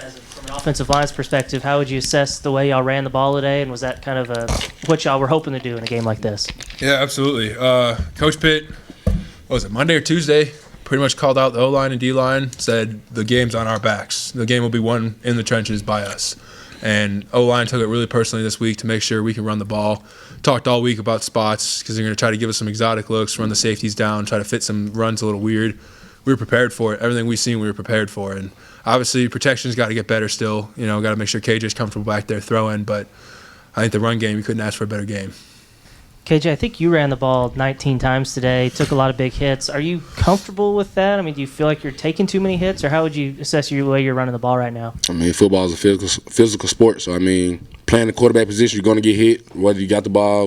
From an offensive line's perspective, how would you assess the way y'all ran the ball today, and was that kind of what y'all were hoping to do in a game like this? Yeah, absolutely. Coach Pitt, what was it, Monday or Tuesday, pretty much called out the O-line and D-line, said the game's on our backs. The game will be won in the trenches by us. And O-line took it really personally this week to make sure we can run the ball. Talked all week about spots because they're going to try to give us some exotic looks, run the safeties down, try to fit some runs a little weird. We were prepared for it. Everything we've seen, we were prepared for. And obviously, protection's got to get better still. You know, got to make sure KJ's comfortable back there throwing. But I think the run game, you couldn't ask for a better game. KJ, I think you ran the ball 19 times today, took a lot of big hits. Are you comfortable with that? I mean, do you feel like you're taking too many hits, or how would you assess your way you're running the ball right now? I mean, football is a physical sport, so, I mean, playing the quarterback position, you're going to get hit, whether you got the ball,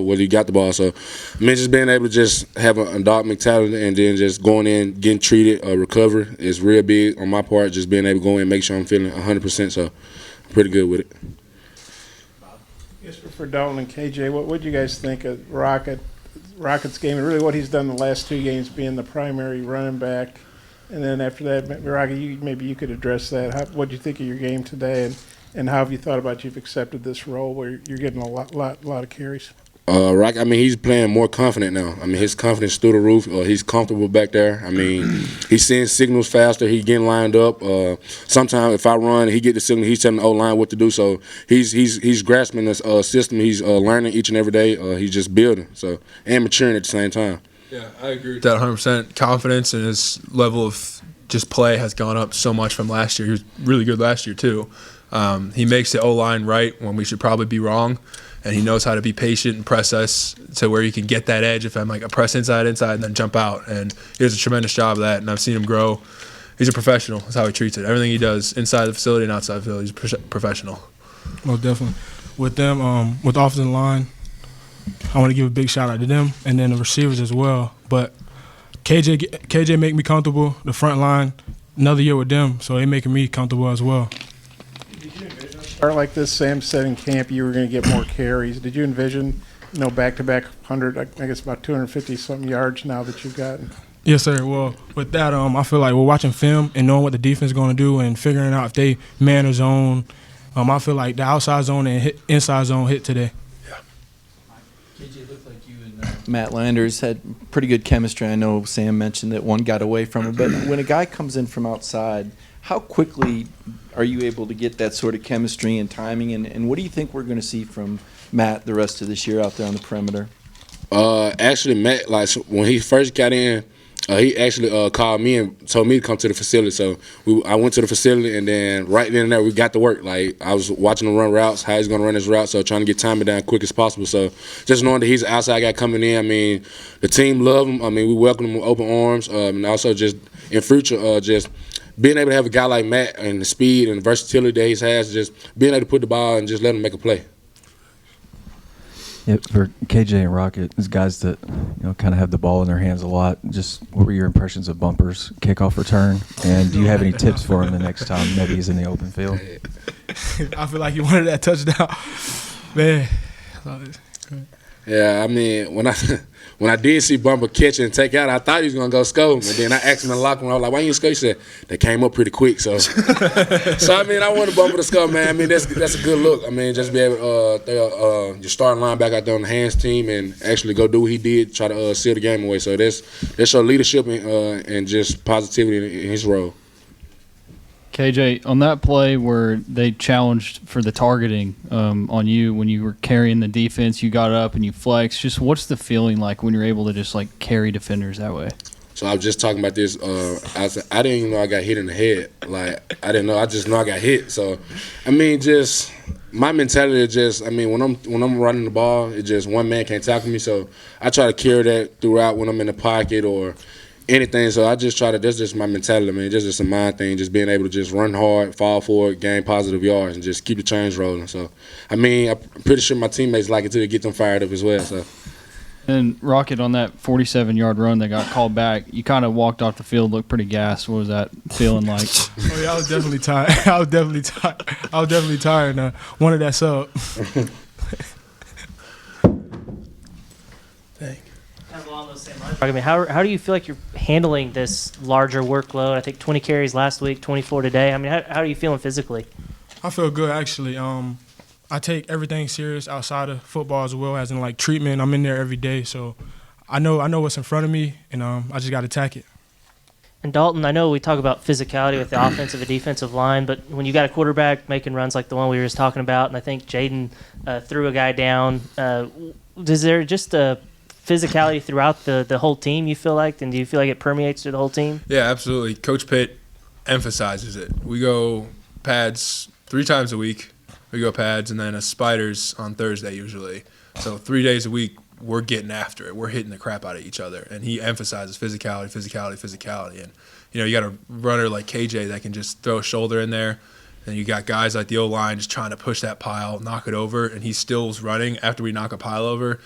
So, I mean, just being able to just have a dog mentality and then just going in, getting treated, recover is real big on my part, just being able to go in and make sure I'm feeling 100%, so I'm pretty good with it. Yes, for Dalton and KJ, what do you guys think of Rocket's game, and really what he's done the last two games, being the primary running back? And then after that, Rocket, maybe you could address that. What do you think of your game today, and how have you thought about you've accepted this role where you're getting a lot of carries? Rocket, I mean, he's playing more confident now. I mean, his confidence through the roof. He's comfortable back there. I mean, he's seeing signals faster. He's getting lined up. Sometimes if I run, he get the signal. He's telling the O-line what to do. So he's grasping this system. He's learning each and every day. He's just building. So and maturing at the same time. Yeah, I agree with that 100%. Confidence and his level of just play has gone up so much from last year. He was really good last year too. He makes the O-line right when we should probably be wrong. And he knows how to be patient and press us to where you can get that edge if I'm like a press inside, and then jump out. And he does a tremendous job of that, and I've seen him grow. He's a professional. That's how he treats it. Everything he does inside the facility and outside the facility, he's a professional. Well, definitely. With them, with the offensive line, I want to give a big shout out to them and then the receivers as well. But KJ make me comfortable. The front line, another year with them, so they making me comfortable as well. Start like this, Sam said in camp you were going to get more carries. Did you envision, back-to-back 100, I guess about 250-something yards now that you've gotten? Yes, sir. Well, with that, I feel like we're watching film and knowing what the defense is going to do and figuring out if they man or zone. I feel like the outside zone and inside zone hit today. Yeah. KJ, it looked like you and Matt Landers had pretty good chemistry. I know Sam mentioned that one got away from him, but when a guy comes in from outside, how quickly are you able to get that sort of chemistry and timing, and what do you think we're going to see from Matt the rest of this year out there on the perimeter? Actually, Matt, like when he first got in, he actually called me and told me to come to the facility. So I went to the facility, and then right then and there we got to work. Like I was watching him run routes, how he's going to run his route, so trying to get timing down quick as possible. So just knowing that he's an outside guy coming in, I mean, the team love him. I mean, we welcome him with open arms, and also just in future, just being able to have a guy like Matt and the speed and the versatility that he has, just being able to put the ball and just let him make a play. Yeah, for KJ and Rocket, as guys that kind of have the ball in their hands a lot, just what were your impressions of Bumper's kickoff return? And do you have any tips for him the next time maybe he's in the open field? I feel like he wanted that touchdown. Man. Yeah, I mean, when I did see Bumper catch and take out, I thought he was going to go score. And then I asked him in the locker room, I was like, why you didn't score? He said, they came up pretty quick. So, I mean, I wanted Bumper to score, man. I mean, that's a good look. I mean, just be able to throw your starting linebacker out there on the hands team and actually go do what he did, try to seal the game away. So that's your leadership and just positivity in his role. KJ, on that play where they challenged for the targeting on you when you were carrying the defense, you got up and you flexed. Just what's the feeling like when you're able to just like carry defenders that way? So I was just talking about this. I didn't even know I got hit in the head. Like I didn't know. I just know I got hit. So I mean, just my mentality is just. I mean, when I'm running the ball, it's just one man can't tackle me. So I try to carry that throughout when I'm in the pocket or anything. So I just try to, that's just my mentality, man. Just a mind thing, just being able to just run hard, fall forward, gain positive yards, and just keep the chains rolling. So, I mean, I'm pretty sure my teammates like it too, to get them fired up as well. So. And Rocket, on that 47-yard run that got called back, you kind of walked off the field, looked pretty gassed. What was that feeling like? Oh, yeah, I was definitely tired. I was definitely tired. Wanted that sub. Kind of along those I mean, how do you feel like you're handling this larger workload? I think 20 carries last week, 24 today. I mean, how are you feeling physically? I feel good, actually. I take everything serious outside of football as well, as in, like, treatment. I'm in there every day, so I know what's in front of me, and I just got to attack it. And Dalton, I know we talk about physicality with the offensive and defensive line, but when you got a quarterback making runs like the one we were just talking about, and I think Jaden threw a guy down, is there just a physicality throughout the whole team, you feel like? And do you feel like it permeates through the whole team? Yeah, absolutely. Coach Pitt emphasizes it. We go pads 3 times a week. We go pads and then a spiders on Thursday usually. So 3 days a week, we're getting after it. We're hitting the crap out of each other. And he emphasizes physicality. And, you got a runner like KJ that can just throw a shoulder in there. And you got guys like the O-line just trying to push that pile, knock it over, and he still's running after we knock a pile over.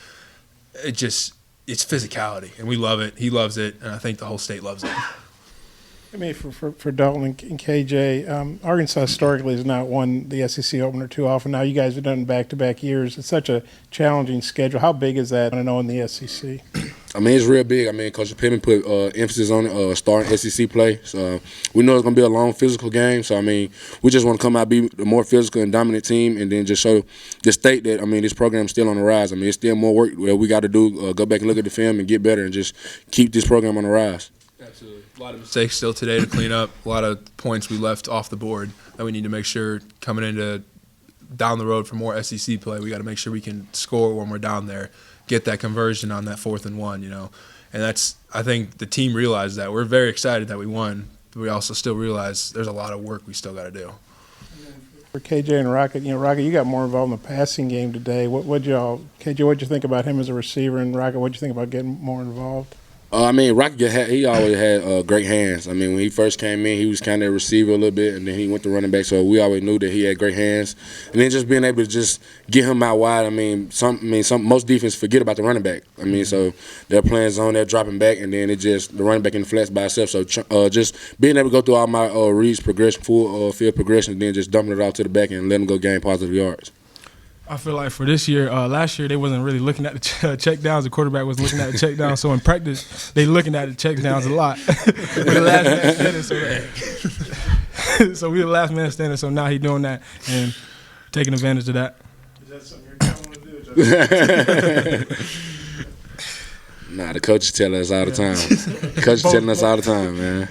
It's physicality, and we love it. He loves it, and I think the whole state loves it. I mean, for Dalton and KJ, Arkansas historically has not won the SEC opener too often. Now you guys have done back-to-back years. It's such a challenging schedule. How big is that, I know, in the SEC? I mean, it's real big. I mean, Coach Pittman put emphasis on it, starting SEC play. So we know it's going to be a long physical game. So, I mean, we just want to come out, be the more physical and dominant team, and then just show the state that, I mean, this program's still on the rise. I mean, it's still more work that we got to do, go back and look at the film and get better and just keep this program on the rise. Absolutely. A lot of mistakes still today to clean up. A lot of points we left off the board that we need to make sure coming into down the road for more SEC play, we got to make sure we can score when we're down there, get that conversion on that 4th and 1, And I think the team realized that. We're very excited that we won, but we also still realize there's a lot of work we still got to do. For KJ and Rocket, Rocket, you got more involved in the passing game today. KJ, what'd you think about him as a receiver, and Rocket, what'd you think about getting more involved? I mean, Rocket, he always had great hands. I mean, when he first came in, he was kind of a receiver a little bit, and then he went to running back. So we always knew that he had great hands. And then just being able to just get him out wide. I mean, most defense forget about the running back. I mean, so they're playing zone, they're dropping back, and then the running back in the flats by itself. So just being able to go through all my reads progression, full field progression, and then just dumping it off to the back and let him go gain positive yards. I feel like for this year, last year they wasn't really looking at the check downs. The quarterback was looking at the check downs. So in practice, they looking at the check downs a lot. We're the last man standing, so we the last man standing. So now he's doing that and taking advantage of that. Is that something you're telling him to do? Nah, the coaches tell us all the time. Coaches telling us all the time, man.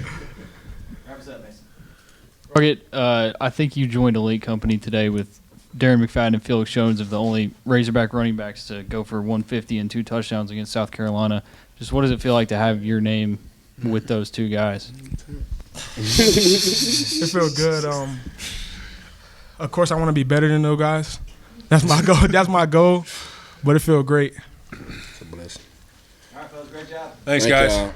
Rocket, I think you joined Elite Company today with Darren McFadden and Felix Jones of the only Razorback running backs to go for 150 and 2 touchdowns against South Carolina. Just what does it feel like to have your name with those 2 guys? It feels good. Of course, I want to be better than those guys. That's my goal. That's my goal. But it feels great. It's a blessing. All right, fellas, great job. Thanks, guys. Y'all.